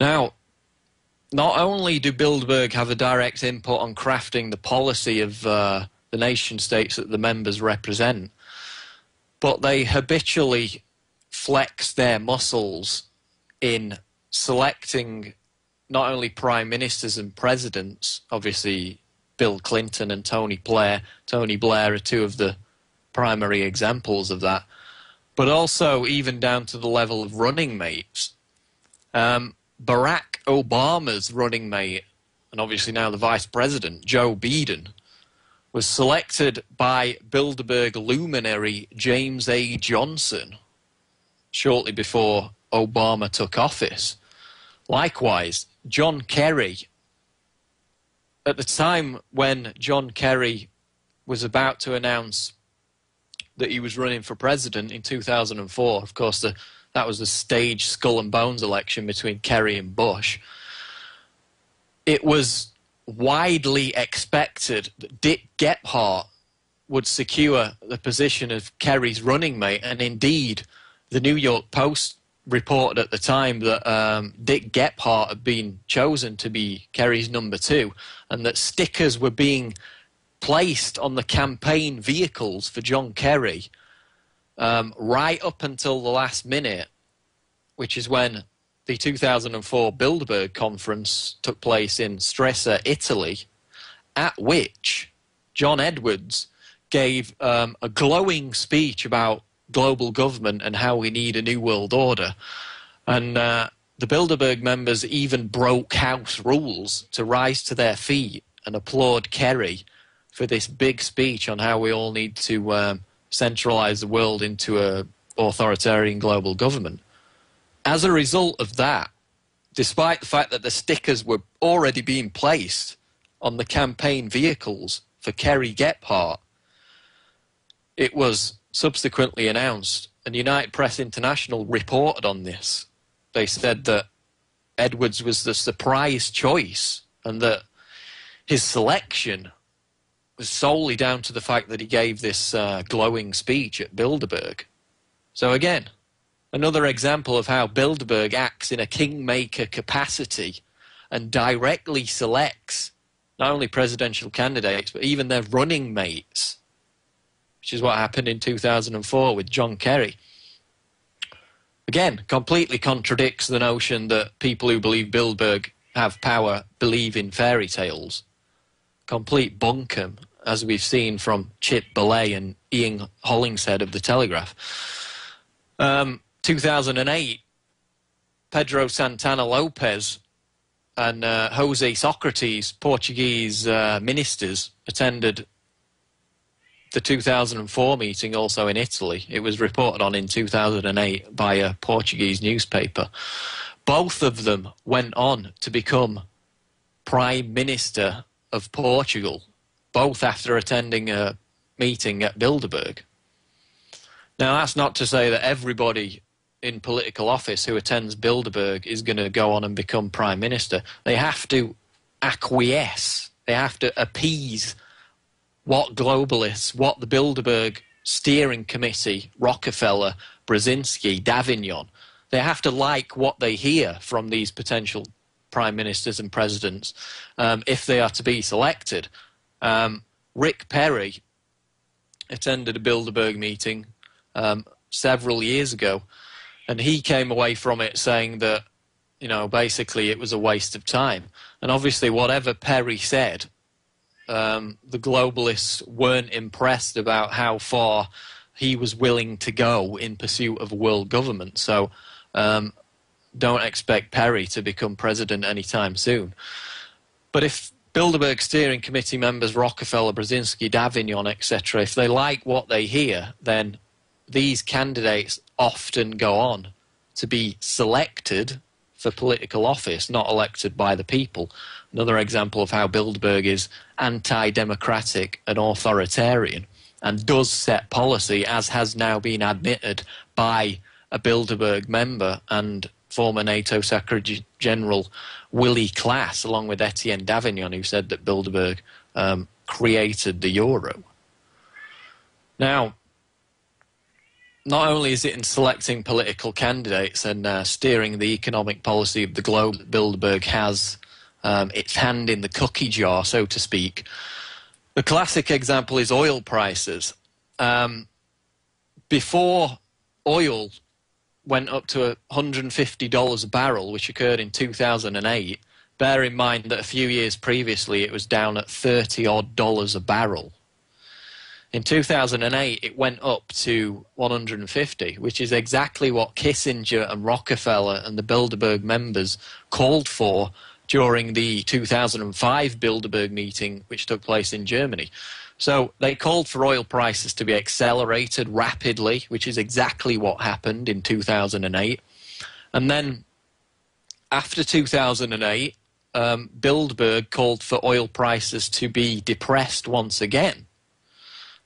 Now, not only do Bilderberg have a direct input on crafting the policy of the nation-states that the members represent, but they habitually flex their muscles in selecting not only prime ministers and presidents, obviously Bill Clinton and Tony Blair are two of the primary examples of that, but also even down to the level of running mates. Barack Obama's running mate, and obviously now the vice president, Joe Biden, was selected by Bilderberg luminary James A. Johnson shortly before Obama took office. Likewise, John Kerry, at the time when John Kerry was about to announce that he was running for president in 2004, of course, that was the staged skull and bones election between Kerry and Bush. It was widely expected that Dick Gephardt would secure the position of Kerry's running mate, and indeed the New York Post reported at the time that Dick Gephardt had been chosen to be Kerry's number 2, and that stickers were being placed on the campaign vehicles for John Kerry right up until the last minute, which is when the 2004 Bilderberg conference took place in Stresa, Italy, at which John Edwards gave a glowing speech about global government and how we need a new world order. And the Bilderberg members even broke house rules to rise to their feet and applaud Kerry for this big speech on how we all need to centralize the world into an authoritarian global government. As a result of that, despite the fact that the stickers were already being placed on the campaign vehicles for Kerry Gephardt, it was subsequently announced, and United Press International reported on this. They said that Edwards was the surprise choice and that his selection was solely down to the fact that he gave this glowing speech at Bilderberg. So again, another example of how Bilderberg acts in a kingmaker capacity and directly selects not only presidential candidates, but even their running mates, which is what happened in 2004 with John Kerry. Again, completely contradicts the notion that people who believe Bilderberg have power believe in fairy tales. Complete bunkum, as we've seen from Chip Belay and Ian Hollingshead of The Telegraph. 2008, Pedro Santana Lopes and José Sócrates, Portuguese ministers, attended the 2004 meeting also in Italy. It was reported on in 2008 by a Portuguese newspaper. Both of them went on to become Prime Minister of Portugal, both after attending a meeting at Bilderberg. Now, that's not to say that everybody in political office who attends Bilderberg is going to go on and become Prime Minister. They have to acquiesce. They have to appease what globalists, what the Bilderberg steering committee, Rockefeller, Brzezinski, Davignon, they have to like what they hear from these potential prime ministers and presidents if they are to be selected. Rick Perry attended a Bilderberg meeting several years ago, and he came away from it saying that, you know, basically it was a waste of time. And obviously whatever Perry said, the globalists weren't impressed about how far he was willing to go in pursuit of a world government. So don't expect Perry to become president anytime soon. But if Bilderberg steering committee members, Rockefeller, Brzezinski, Davignon, etc., if they like what they hear, then these candidates often go on to be selected for political office, not elected by the people. Another example of how Bilderberg is anti-democratic and authoritarian and does set policy, as has now been admitted by a Bilderberg member and former NATO Secretary General Willy Klaas, along with Etienne Davignon, who said that Bilderberg created the euro. Now, not only is it in selecting political candidates and steering the economic policy of the globe that Bilderberg has its hand in the cookie jar, so to speak. The classic example is oil prices. Before oil went up to $150 a barrel, which occurred in 2008, bear in mind that a few years previously it was down at $30-odd a barrel. In 2008, it went up to 150, which is exactly what Kissinger and Rockefeller and the Bilderberg members called for during the 2005 Bilderberg meeting, which took place in Germany. So they called for oil prices to be accelerated rapidly, which is exactly what happened in 2008. And then after 2008, Bilderberg called for oil prices to be depressed once again,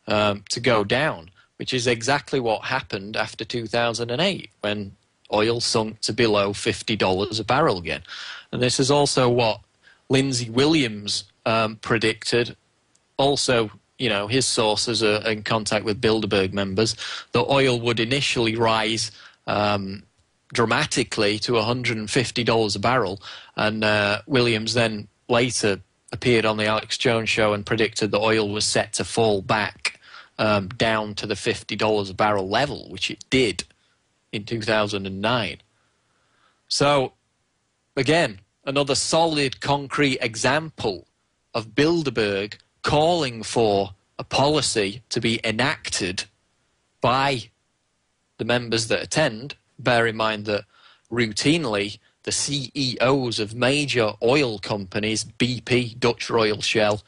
to go down, which is exactly what happened after 2008 when oil sunk to below $50 a barrel again. And this is also what Lindsey Williams predicted. Also, you know, his sources are in contact with Bilderberg members, that oil would initially rise dramatically to $150 a barrel. And Williams then later appeared on the Alex Jones show and predicted that oil was set to fall back down to the $50 a barrel level, which it did in 2009. So, again, another solid, concrete example of Bilderberg calling for a policy to be enacted by the members that attend. Bear in mind that routinely the CEOs of major oil companies, BP, Dutch Royal Shell,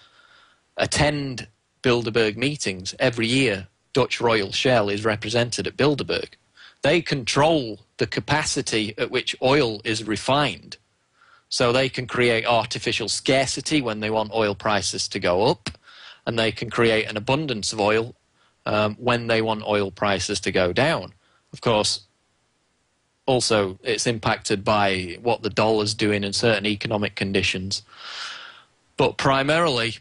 attend Bilderberg meetings. Every year, Dutch Royal Shell is represented at Bilderberg. They control the capacity at which oil is refined. So they can create artificial scarcity when they want oil prices to go up, and they can create an abundance of oil when they want oil prices to go down. Of course, also it's impacted by what the dollar's doing in certain economic conditions. But primarily,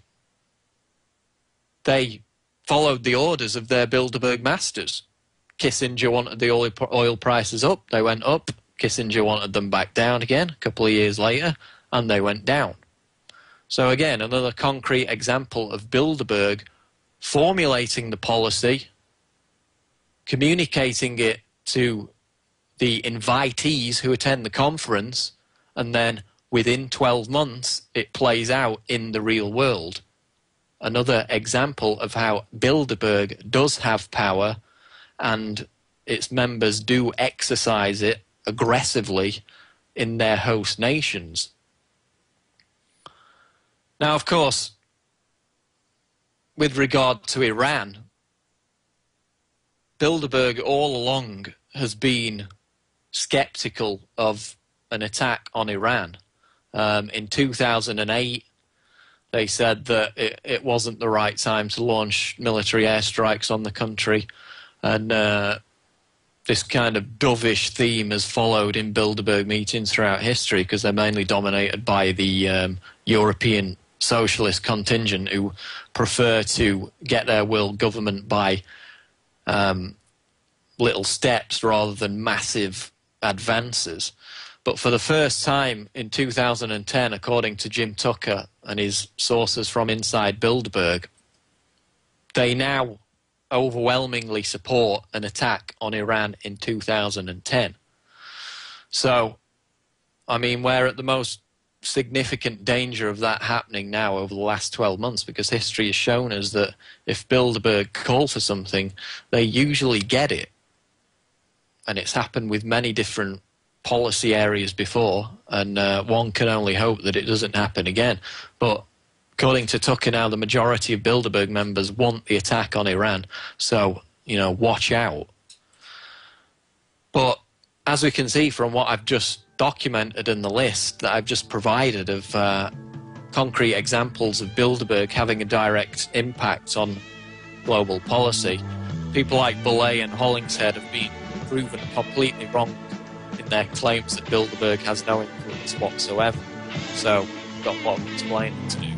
they followed the orders of their Bilderberg masters. Kissinger wanted the oil prices up, they went up. Kissinger wanted them back down again a couple of years later, and they went down. So again, another concrete example of Bilderberg formulating the policy, communicating it to the invitees who attend the conference, and then within 12 months it plays out in the real world. Another example of how Bilderberg does have power and its members do exercise it aggressively in their host nations. Now, of course, with regard to Iran, Bilderberg all along has been skeptical of an attack on Iran. In 2008, they said that it wasn't the right time to launch military airstrikes on the country, and this kind of dovish theme has followed in Bilderberg meetings throughout history, because they're mainly dominated by the European socialist contingent who prefer to get their world government by little steps rather than massive advances. But for the first time in 2010, according to Jim Tucker and his sources from inside Bilderberg, they now overwhelmingly support an attack on Iran in 2010. So, I mean, we're at the most significant danger of that happening now over the last 12 months, because history has shown us that if Bilderberg call for something, they usually get it. And it's happened with many different policy areas before, and one can only hope that it doesn't happen again. But according to Tucker now, the majority of Bilderberg members want the attack on Iran, so, you know, watch out. But as we can see from what I've just documented in the list that I've just provided of concrete examples of Bilderberg having a direct impact on global policy, people like Bollé and Hollingshead have been proven completely wrong in their claims that Bilderberg has no influence whatsoever. So, we've got a lot of explaining to do.